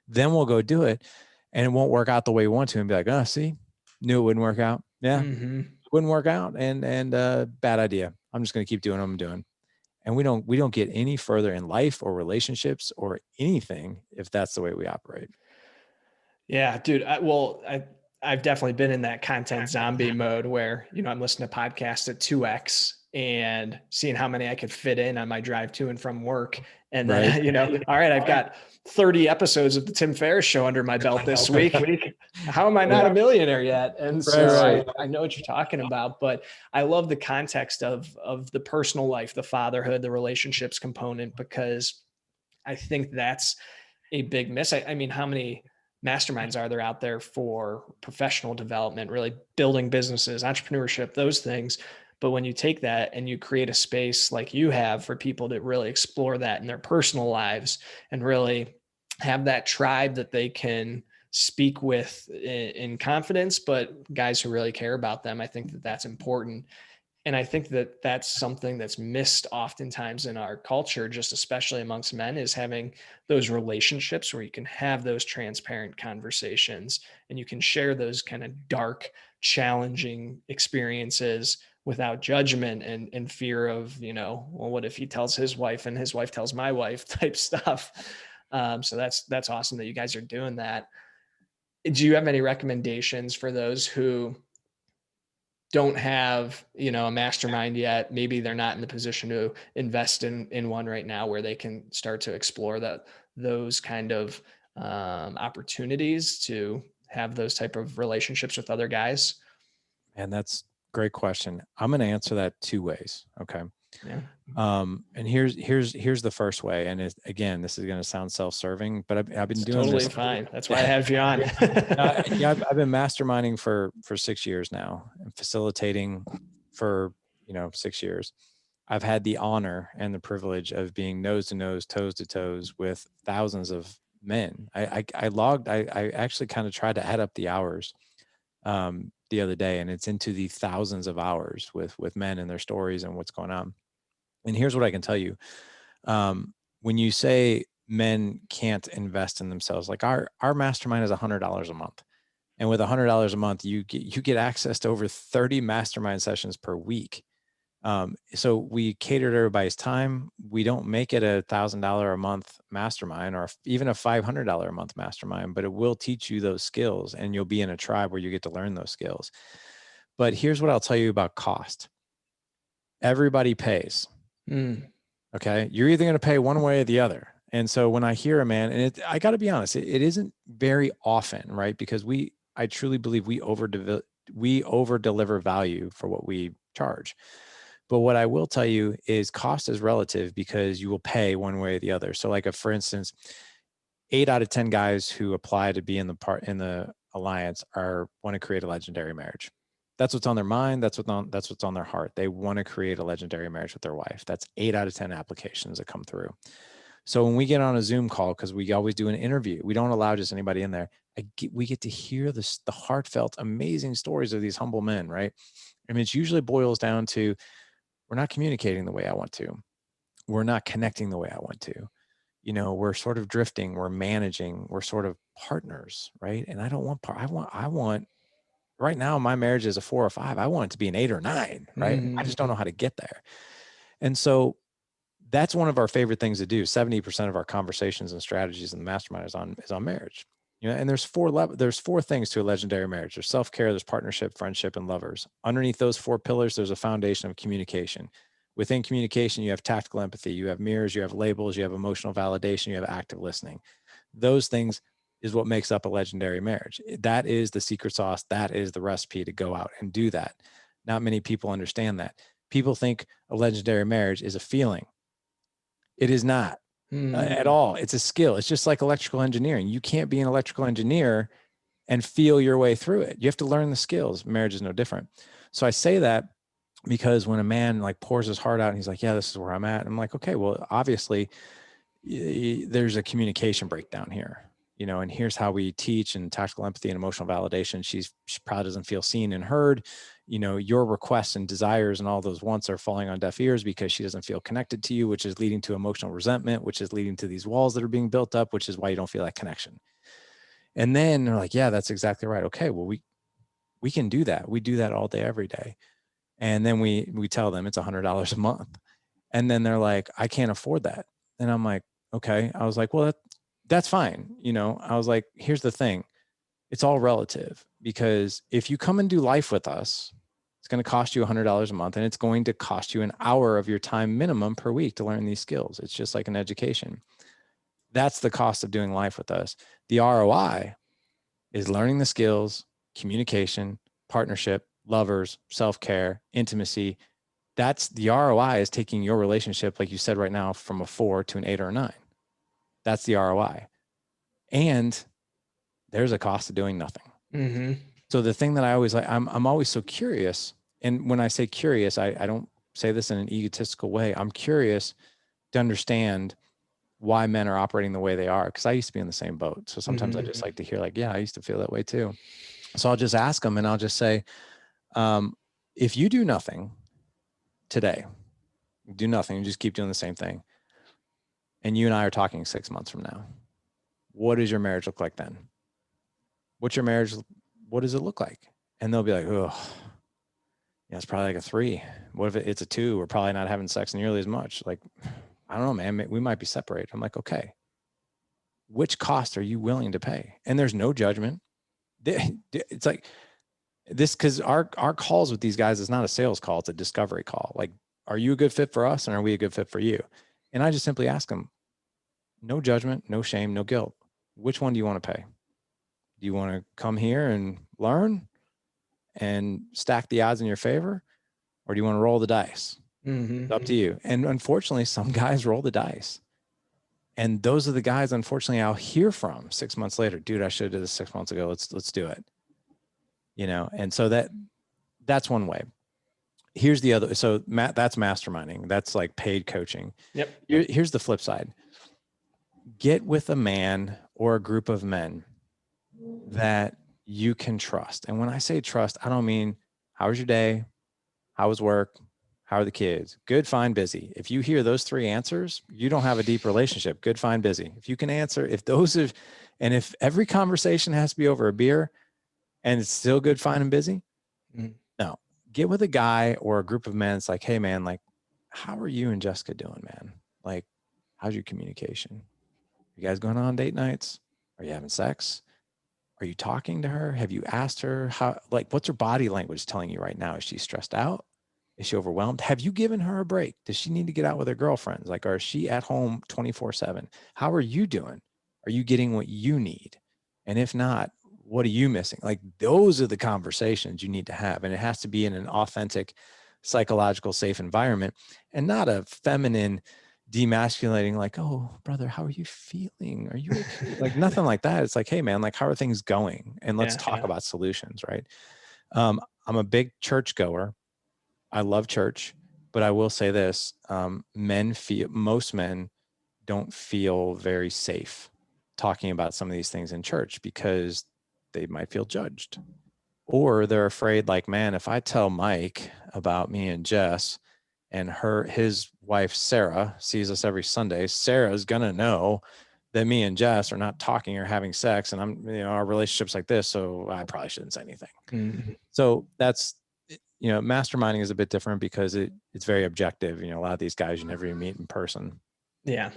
Then we'll go do it, and it won't work out the way we want to, and be like, oh, see, knew it wouldn't work out. Yeah, Mm-hmm. wouldn't work out, and bad idea. I'm just going to keep doing what I'm doing. And we don't get any further in life or relationships or anything if that's the way we operate. Yeah, dude. I've definitely been in that content zombie mode where, I'm listening to podcasts at 2x and seeing how many I could fit in on my drive to and from work. And Right. then, all right, I've got 30 episodes of the Tim Ferriss show under my belt this week. How am I not a millionaire yet? And so Right. I know what you're talking about, but I love the context of the personal life, the fatherhood, the relationships component, because I think that's a big miss. I mean, how many masterminds are there out there for professional development, really building businesses, entrepreneurship, those things? But when you take that and you create a space like you have for people to really explore that in their personal lives and really have that tribe that they can speak with in confidence, but guys who really care about them, I think that that's important. And I think that that's something that's missed oftentimes in our culture, just especially amongst men, is having those relationships where you can have those transparent conversations and you can share those kind of dark, challenging experiences without judgment and fear of, well, what if he tells his wife and his wife tells my wife type stuff. So that's awesome that you guys are doing that. Do you have any recommendations for those who don't have, a mastermind yet? Maybe they're not in the position to invest in one right now where they can start to explore those kind of opportunities to have those type of relationships with other guys. And that's a great question. I'm going to answer that two ways. Okay. Yeah. And here's the first way. And again, this is going to sound self-serving, but I've been doing Totally this. fine. That's why I have you on. Yeah, I've been masterminding for 6 years now and facilitating for 6 years. I've had the honor and the privilege of being nose to nose, toes to toes with thousands of men. I actually kind of tried to add up the hours the other day, and it's into the thousands of hours with men and their stories and what's going on. And here's what I can tell you. When you say men can't invest in themselves, like our mastermind is $100 a month. And with $100 a month, you get access to over 30 mastermind sessions per week. So we cater to everybody's time. We don't make it $1,000 a month mastermind or even a $500 a month mastermind, but it will teach you those skills and you'll be in a tribe where you get to learn those skills. But here's what I'll tell you about cost. Everybody pays. Okay. You're either going to pay one way or the other. And so when I hear a man, and I got to be honest, it isn't very often, right? Because I truly believe we over deliver value for what we charge. But what I will tell you is cost is relative because you will pay one way or the other. So like for instance, 8 out of 10 guys who apply to be in the alliance want to create a legendary marriage. That's what's on their mind. That's what's on their heart. They want to create a legendary marriage with their wife. That's 8 out of 10 applications that come through. So when we get on a Zoom call, because we always do an interview, we don't allow just anybody in there. We get to hear the heartfelt, amazing stories of these humble men, right? I mean, it usually boils down to, we're not communicating the way I want to. We're not connecting the way I want to. We're sort of drifting, we're managing, we're sort of partners, right? And I don't want I want right now, my marriage is a 4 or 5. I want it to be an 8 or 9, right? I just don't know how to get there. And so that's one of our favorite things to do. 70% of our conversations and strategies in the mastermind is on marriage. And there's 4 things to a legendary marriage. There's self-care, there's partnership, friendship, and lovers. Underneath those 4 pillars, there's a foundation of communication. Within communication, you have tactical empathy, you have mirrors, you have labels, you have emotional validation, you have active listening. Those things is what makes up a legendary marriage. That is the secret sauce. That is the recipe to go out and do that. Not many people understand that. People think a legendary marriage is a feeling. It is not at all. It's a skill. It's just like electrical engineering. You can't be an electrical engineer and feel your way through it. You have to learn the skills. Marriage is no different. So I say that because when a man like pours his heart out and he's like, yeah, this is where I'm at. I'm like, okay, well, obviously there's a communication breakdown here, and here's how we teach and tactical empathy and emotional validation. She probably doesn't feel seen and heard. Your requests and desires and all those wants are falling on deaf ears because she doesn't feel connected to you, which is leading to emotional resentment, which is leading to these walls that are being built up, which is why you don't feel that connection. And then they're like, yeah, that's exactly right. Okay, well, we can do that. We do that all day, every day. And then we tell them it's $100 a month. And then they're like, I can't afford that. And I'm like, okay. I was like, well, that's fine. I was like, here's the thing. It's all relative because if you come and do life with us, it's going to cost you $100 a month, and it's going to cost you an hour of your time minimum per week to learn these skills. It's just like an education. That's the cost of doing life with us. The ROI is learning the skills, communication, partnership, lovers, self-care, intimacy. That's the ROI, is taking your relationship, like you said right now, from a 4 to an 8 or a 9. That's the ROI. And there's a cost of doing nothing. Mm-hmm. So the thing that I always like, I'm always so curious. And when I say curious, I don't say this in an egotistical way. I'm curious to understand why men are operating the way they are, because I used to be in the same boat. So sometimes I just like to hear like, yeah, I used to feel that way too. So I'll just ask them, and I'll just say, if you do nothing today, do nothing, just keep doing the same thing, and you and I are talking 6 months from now, what does your marriage look like then? What's your marriage? What does it look like? And they'll be like, oh, yeah, it's probably like a 3. What if it's a 2? We're probably not having sex nearly as much. Like, I don't know, man, we might be separated. I'm like, okay, which cost are you willing to pay? And there's no judgment. It's like this, because our calls with these guys is not a sales call. It's a discovery call. Like, are you a good fit for us? And are we a good fit for you? And I just simply ask them, no judgment, no shame, no guilt. Which one do you want to pay? Do you want to come here and learn and stack the odds in your favor? Or do you want to roll the dice? It's up to you. And unfortunately, some guys roll the dice. And those are the guys, unfortunately, I'll hear from 6 months later. Dude, I should have did this 6 months ago. Let's do it. You know, and so that's one way. Here's the other. So that's masterminding. That's like paid coaching. Yep. Here's the flip side. Get with a man or a group of men that you can trust. And when I say trust, I don't mean, how was your day? How was work? How are the kids? Good, fine, busy. If you hear those 3 answers, you don't have a deep relationship. Good, fine, busy. If you can answer, and if every conversation has to be over a beer and it's still good, fine, and busy, no. Get with a guy or a group of men. It's like, hey man, like, how are you and Jessica doing, man? Like, how's your communication? You guys going on date nights? Are you having sex? Are you talking to her? Have you asked her how, like, what's her body language telling you right now? Is she stressed out? Is she overwhelmed? Have you given her a break? Does she need to get out with her girlfriends? Like, or is she at home 24/7? How are you doing? Are you getting what you need? And if not, what are you missing? Like, those are the conversations you need to have. And it has to be in an authentic, psychological, safe environment, and not a feminine, demasculating, like, oh, brother, how are you feeling? Are you okay? Like, nothing like that. It's like, hey man, like, how are things going? And let's talk about solutions, right? I'm a big church goer. I love church, but I will say this, most men don't feel very safe talking about some of these things in church because they might feel judged, or they're afraid, like, man, if I tell Mike about me and Jess, and his wife, Sarah, sees us every Sunday, Sarah's going to know that me and Jess are not talking or having sex, and our relationship's like this. So I probably shouldn't say anything. So that's, masterminding is a bit different because it's very objective. A lot of these guys you never even meet in person. Yeah.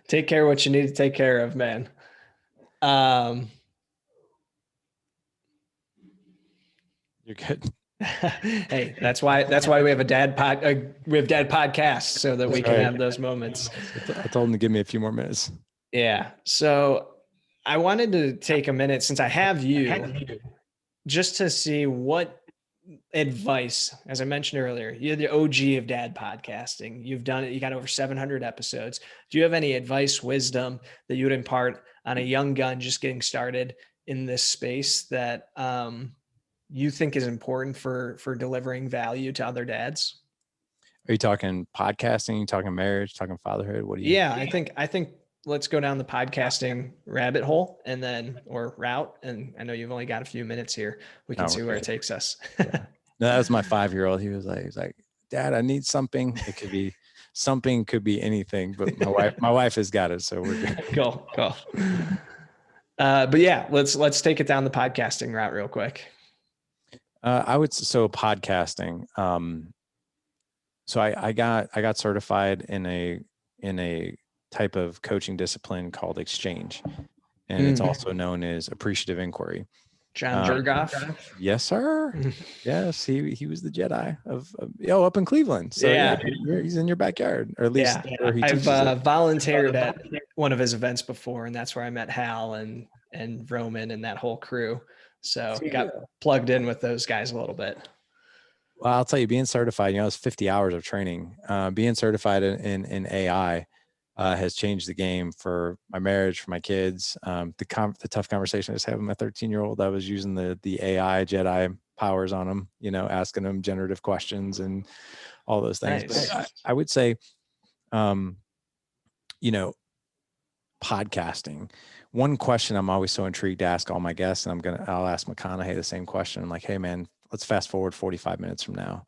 Take care of what you need to take care of, man. You're good. Hey, that's why we have dad podcasts, so that we can have those moments. I told him to give me a few more minutes. Yeah. So I wanted to take a minute, since I have you, just to see what advice, as I mentioned earlier, you're the OG of dad podcasting. You've done it. You got over 700 episodes. Do you have any advice, wisdom that you would impart on a young gun just getting started in this space that you think is important for delivering value to other dads? Are you talking podcasting? Are you talking marriage? Talking fatherhood? What do you? Yeah, I think let's go down the podcasting rabbit hole or route. And I know you've only got a few minutes here. We can see where it takes us. Yeah. No, that was my 5-year-old. He was like, Dad, I need something. It could be something, could be anything, but my wife has got it. So we're good. Cool. But yeah, let's take it down the podcasting route real quick. So podcasting. So I got certified in a type of coaching discipline called exchange. and it's also known as appreciative inquiry. John Jergoff. Yes, sir. Yes, he was the Jedi of up in Cleveland. So yeah, he's in your backyard, or at least where he teaches I've volunteered at one of his events before, and that's where I met Hal and Roman and that whole crew. So got plugged in with those guys a little bit. Well, I'll tell you, being certified, it's 50 hours of training. Being certified in AI has changed the game for my marriage, for my kids. The tough conversation I was having with my 13-year-old, I was using the AI Jedi powers on him, asking him generative questions and all those things. Nice. But I would say, podcasting. One question I'm always so intrigued to ask all my guests, and I'll ask McConaughey the same question. I'm like, hey man, let's fast forward 45 minutes from now,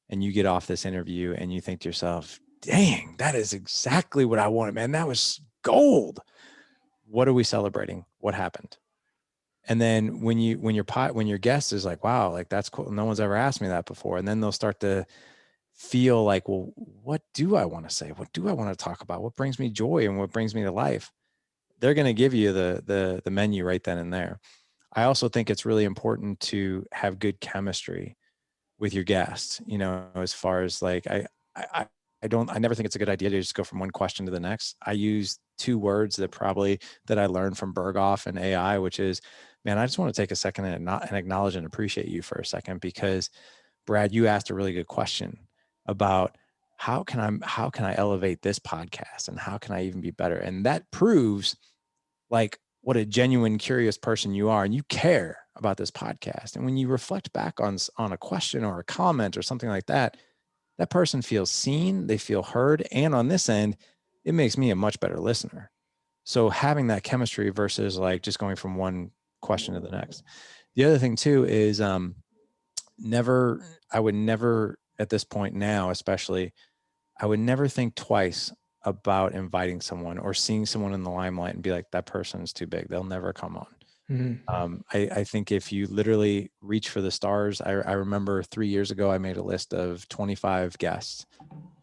and you get off this interview and you think to yourself, dang, that is exactly what I wanted, man. That was gold. What are we celebrating? What happened? And then when your guest is like, wow, like that's cool. No one's ever asked me that before. And then they'll start to feel like, well, what do I want to say? What do I want to talk about? What brings me joy and what brings me to life? They're going to give you the menu right then and there. I also think it's really important to have good chemistry with your guests, as far as like, I never think it's a good idea to just go from one question to the next. I use 2 words that I learned from Berghoff and AI, which is, man, I just want to take a second and acknowledge and appreciate you for a second, because Brad, you asked a really good question about how can I elevate this podcast and how can I even be better? And that proves like what a genuine, curious person you are, and you care about this podcast. And when you reflect back on a question or a comment or something like that, that person feels seen, they feel heard. And on this end, it makes me a much better listener. So having that chemistry versus like just going from one question to the next. The other thing too is I would never at this point now, especially, I would never think twice about inviting someone or seeing someone in the limelight and be like, that person is too big. They'll never come on. Mm-hmm. I think if you literally reach for the stars, I remember 3 years ago, I made a list of 25 guests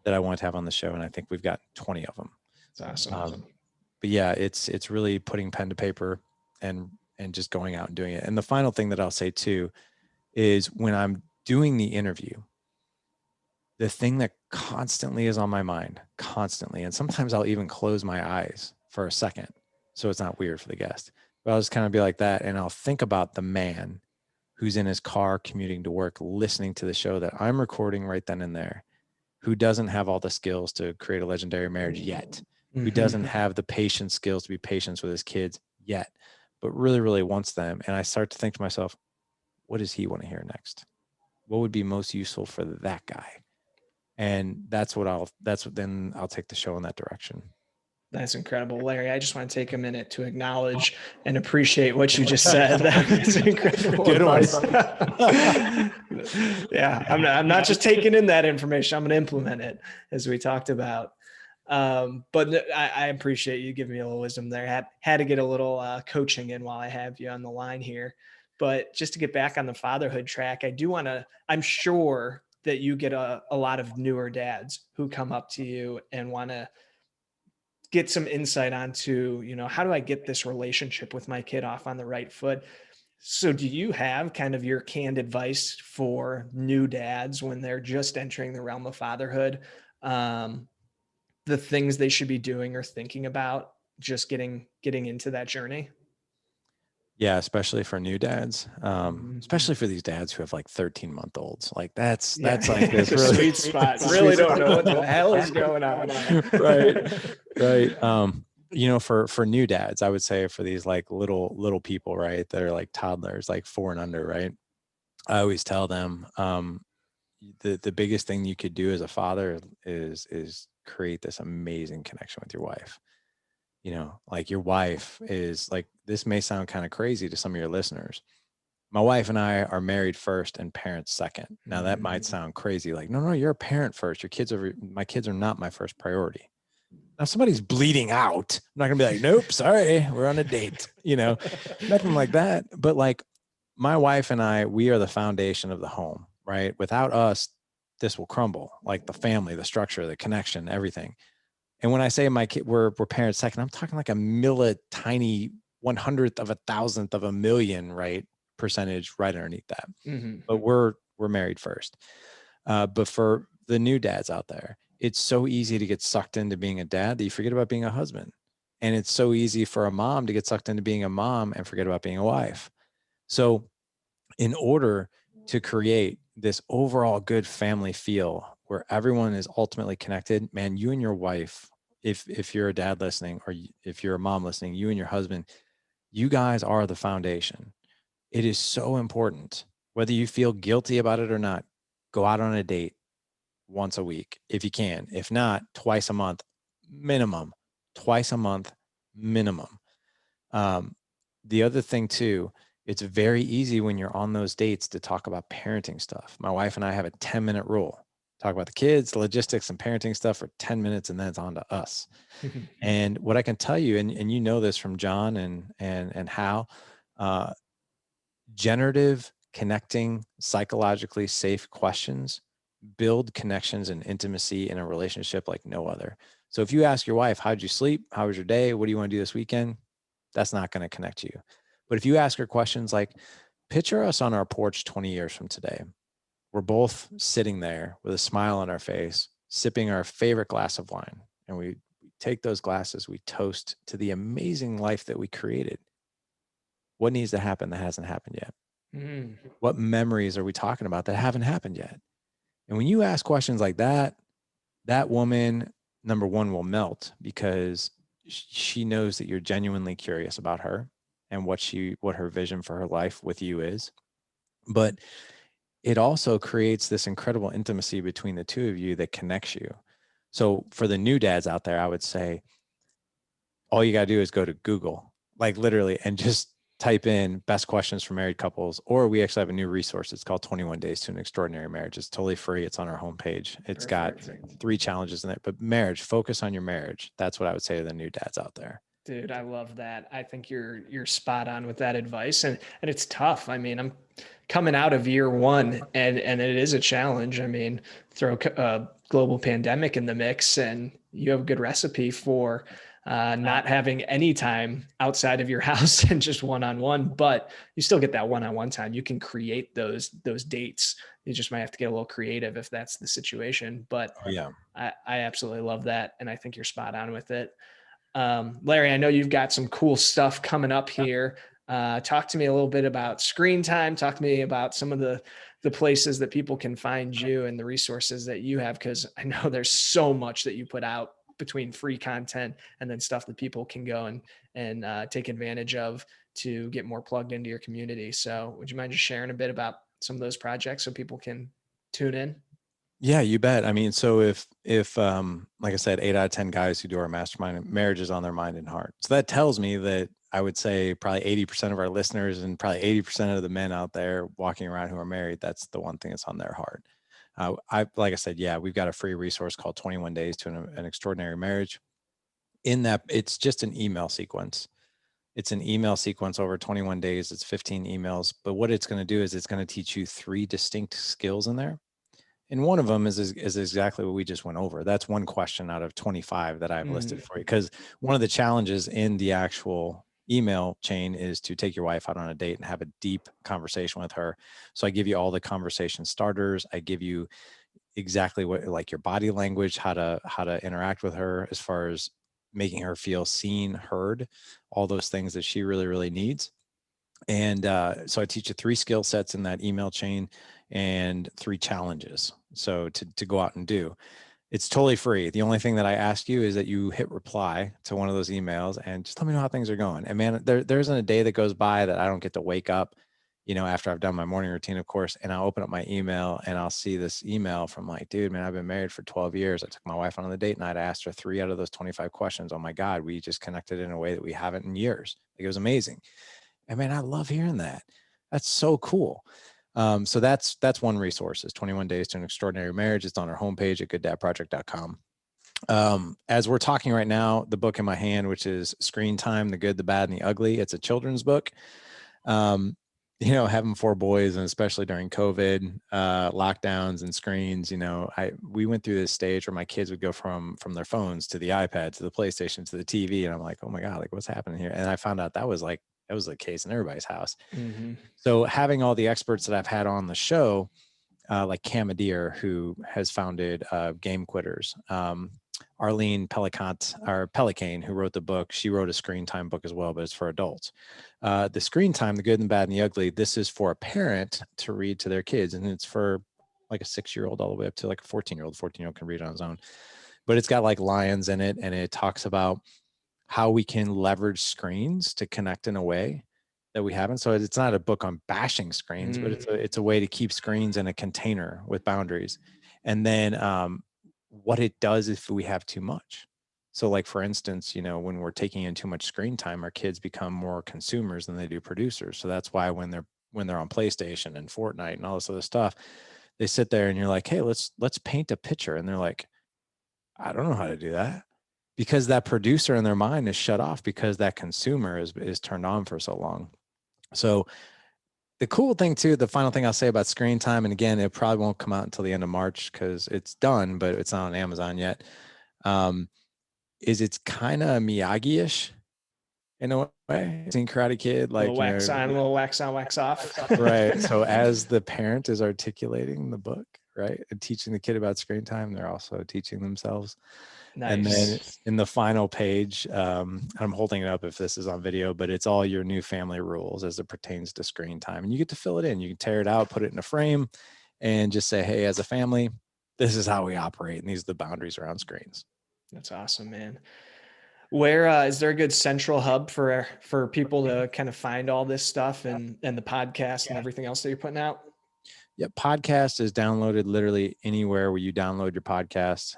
that I want to have on the show. And I think we've got 20 of them. That's awesome. But yeah, it's really putting pen to paper and just going out and doing it. And the final thing that I'll say too, is when I'm doing the interview, the thing that constantly is on my mind, and sometimes I'll even close my eyes for a second so it's not weird for the guest, but I'll just kind of be like that, and I'll think about the man who's in his car commuting to work, listening to the show that I'm recording right then and there, who doesn't have all the skills to create a legendary marriage yet, who doesn't have the patience skills to be patient with his kids yet, but really, really wants them. And I start to think to myself, what does he want to hear next? What would be most useful for that guy? And then I'll take the show in that direction. That's incredible, Larry. I just want to take a minute to acknowledge and appreciate what you just said. That's incredible. Good advice. Yeah, I'm not just taking in that information. I'm going to implement it, as we talked about. But I appreciate you giving me a little wisdom there. Had to get a little coaching in while I have you on the line here. But just to get back on the fatherhood track, I do want to. I'm sure that you get a lot of newer dads who come up to you and want to get some insight onto, how do I get this relationship with my kid off on the right foot? So do you have kind of your canned advice for new dads when they're just entering the realm of fatherhood? The things they should be doing or thinking about just getting into that journey? Yeah, especially for new dads, especially for these dads who have like 13-month-olds. Like that's like this really sweet spot. Really don't know what the hell is going on. Right. For new dads, I would say for these like little people, right, that are like toddlers, like 4 and under, right? I always tell them the biggest thing you could do as a father is create this amazing connection with your wife. Like your wife is like, this may sound kind of crazy to some of your listeners. My wife and I are married first and parents second. Now that might sound crazy. Like, no, you're a parent first. My kids are not my first priority. Now if somebody's bleeding out, I'm not gonna be like, nope, sorry, we're on a date, nothing like that. But like my wife and I, we are the foundation of the home, right? Without us, this will crumble. Like the family, the structure, the connection, everything. And when I say my kid, we're parents second, I'm talking like a tiny 1/100th of a thousandth of a million, right, percentage right underneath that. Mm-hmm. But we're married first. But for the new dads out there, it's so easy to get sucked into being a dad that you forget about being a husband. And it's so easy for a mom to get sucked into being a mom and forget about being a wife. So in order to create this overall good family feel where everyone is ultimately connected, man, you and your wife, if you're a dad listening, or if you're a mom listening, you and your husband, you guys are the foundation. It is so important, whether you feel guilty about it or not. Go out on a date once a week if you can. If not, twice a month minimum. Twice a month minimum. The other thing too, it's very easy when you're on those dates to talk about parenting stuff. My wife and I have a 10-minute rule. Talk about the kids, the logistics, and parenting stuff for 10 minutes, and then it's on to us. And what I can tell you, and you know this from John and Hal, uh, generative, connecting, psychologically safe questions build connections and intimacy in a relationship like no other. So if you ask your wife, how'd you sleep? How was your day? What do you want to do this weekend? That's not going to connect you. But if you ask her questions like, picture us on our porch 20 years from today. We're both sitting there with a smile on our face, sipping our favorite glass of wine. And we take those glasses, we toast to the amazing life that we created. What needs to happen that hasn't happened yet? Mm. What memories are we talking about that haven't happened yet? And when you ask questions like that, that woman, number one, will melt because she knows that you're genuinely curious about her and what her vision for her life with you is. But it also creates this incredible intimacy between the two of you that connects you. So for the new dads out there, I would say all you got to do is go to Google, like literally, and just type in best questions for married couples. Or we actually have a new resource. It's called 21 Days to an Extraordinary Marriage. It's totally free. It's on our homepage. It's got Perfect. 3 challenges in it. But marriage, focus on your marriage. That's what I would say to the new dads out there. Dude, I love that. I think you're spot on with that advice, and it's tough. I mean, I'm coming out of year one, and it is a challenge. I mean, throw a global pandemic in the mix, and you have a good recipe for not having any time outside of your house and just one-on-one, but you still get that one-on-one time. You can create those dates. You just might have to get a little creative if that's the situation. But Oh, yeah. I absolutely love that, and I think you're spot on with it. Larry, I know you've got some cool stuff coming up here. Talk to me a little bit about screen time. Talk to me about some of the places that people can find you and the resources that you have, because I know there's so much that you put out between free content and then stuff that people can go and take advantage of to get more plugged into your community. So would you mind just sharing a bit about some of those projects so people can tune in? Yeah, you bet. I mean, so if like I said, 8 out of 10 guys who do our mastermind, marriage is on their mind and heart. So that tells me that I would say probably 80% of our listeners and probably 80% of the men out there walking around who are married, that's the one thing that's on their heart. Like I said, yeah, we've got a free resource called 21 Days to an Extraordinary Marriage. In that, it's just an email sequence. It's an email sequence over 21 days. It's 15 emails. But what it's going to do is it's going to teach you 3 distinct skills in there. And one of them is exactly what we just went over. That's one question out of 25 that I've listed for you. Because one of the challenges in the actual email chain is to take your wife out on a date and have a deep conversation with her. So I give you all the conversation starters. I give you exactly what, like, your body language, how to interact with her as far as making her feel seen, heard, all those things that she really, really needs. And so I teach you 3 skill sets in that email chain and 3 challenges. So to go out and do. It's totally free. The only thing that I ask you is that you hit reply to one of those emails and just let me know how things are going. And man, there isn't a day that goes by that I don't get to wake up, after I've done my morning routine, of course, and I'll open up my email and I'll see this email from like, dude, man, I've been married for 12 years. I took my wife on the date night. I asked her 3 out of those 25 questions. Oh my God, we just connected in a way that we haven't in years. Like, it was amazing. And man, I love hearing that. That's so cool. So that's one resource, is 21 Days to an Extraordinary Marriage. It's on our homepage at gooddadproject.com. As we're talking right now, the book in my hand, which is Screen Time, the Good, the Bad, and the Ugly. It's a children's book. having 4 boys, and especially during COVID, lockdowns and screens, we went through this stage where my kids would go from their phones to the iPad, to the PlayStation, to the TV. And I'm like, oh my God, like what's happening here? And I found out that was the case in everybody's house. Mm-hmm. So having all the experts that I've had on the show, like Cam Adair, who has founded Game Quitters, Arlene Pelican, who wrote the book. She wrote a screen time book as well, but it's for adults. The screen time, the good and the bad and the ugly, this is for a parent to read to their kids. And it's for like a 6-year-old all the way up to like a 14-year-old. 14-year-old can read it on his own. But it's got like lions in it. And it talks about how we can leverage screens to connect in a way that we haven't. So it's not a book on bashing screens, but it's a way to keep screens in a container with boundaries. And then what it does if we have too much. So like, for instance, when we're taking in too much screen time, our kids become more consumers than they do producers. So that's why when they're on PlayStation and Fortnite and all this other stuff, they sit there and you're like, hey, let's paint a picture. And they're like, I don't know how to do that, because that producer in their mind is shut off because that consumer is turned on for so long. So the cool thing too, the final thing I'll say about screen time, and again, it probably won't come out until the end of March because it's done, but it's not on Amazon yet, is it's kind of Miyagi-ish in a way. It's in Karate Kid, like, a little wax on, a little wax on, wax off. Right. So as the parent is articulating the book, right, and teaching the kid about screen time, they're also teaching themselves. Nice. And then in the final page, I'm holding it up if this is on video, but it's all your new family rules as it pertains to screen time. And you get to fill it in. You can tear it out, put it in a frame, and just say, hey, as a family, this is how we operate. And these are the boundaries around screens. That's awesome, man. Where is there a good central hub for people to kind of find all this stuff and the podcast and everything else that you're putting out? Yeah, podcast is downloaded literally anywhere where you download your podcast.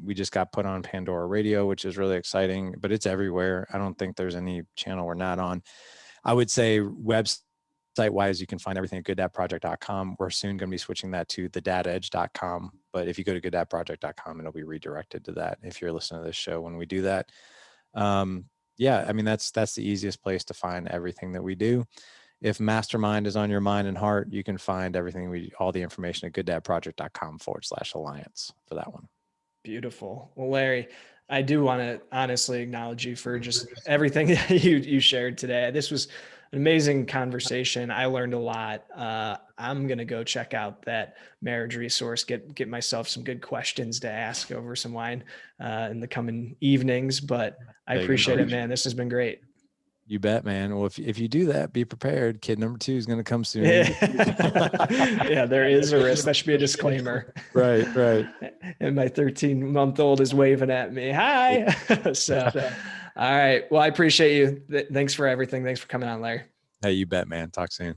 We just got put on Pandora Radio, which is really exciting, but it's everywhere. I don't think there's any channel we're not on. I would say website-wise, you can find everything at gooddadproject.com. We're soon going to be switching that to thedadedge.com. But if you go to gooddadproject.com, it'll be redirected to that if you're listening to this show when we do that. Yeah, I mean, that's the easiest place to find everything that we do. If mastermind is on your mind and heart, you can find all the information at gooddadproject.com/alliance for that one. Beautiful. Well, Larry, I do want to honestly acknowledge you for just everything that you shared today. This was an amazing conversation. I learned a lot. I'm going to go check out that marriage resource, get myself some good questions to ask over some wine in the coming evenings, but I appreciate it, man. This has been great. You bet, man. Well, if you do that, be prepared. Kid number 2 is going to come soon. Yeah, there is a risk. That should be a disclaimer. Right. And my 13-month-old is waving at me. Hi. So, all right. Well, I appreciate you. Thanks for everything. Thanks for coming on, Larry. Hey, you bet, man. Talk soon.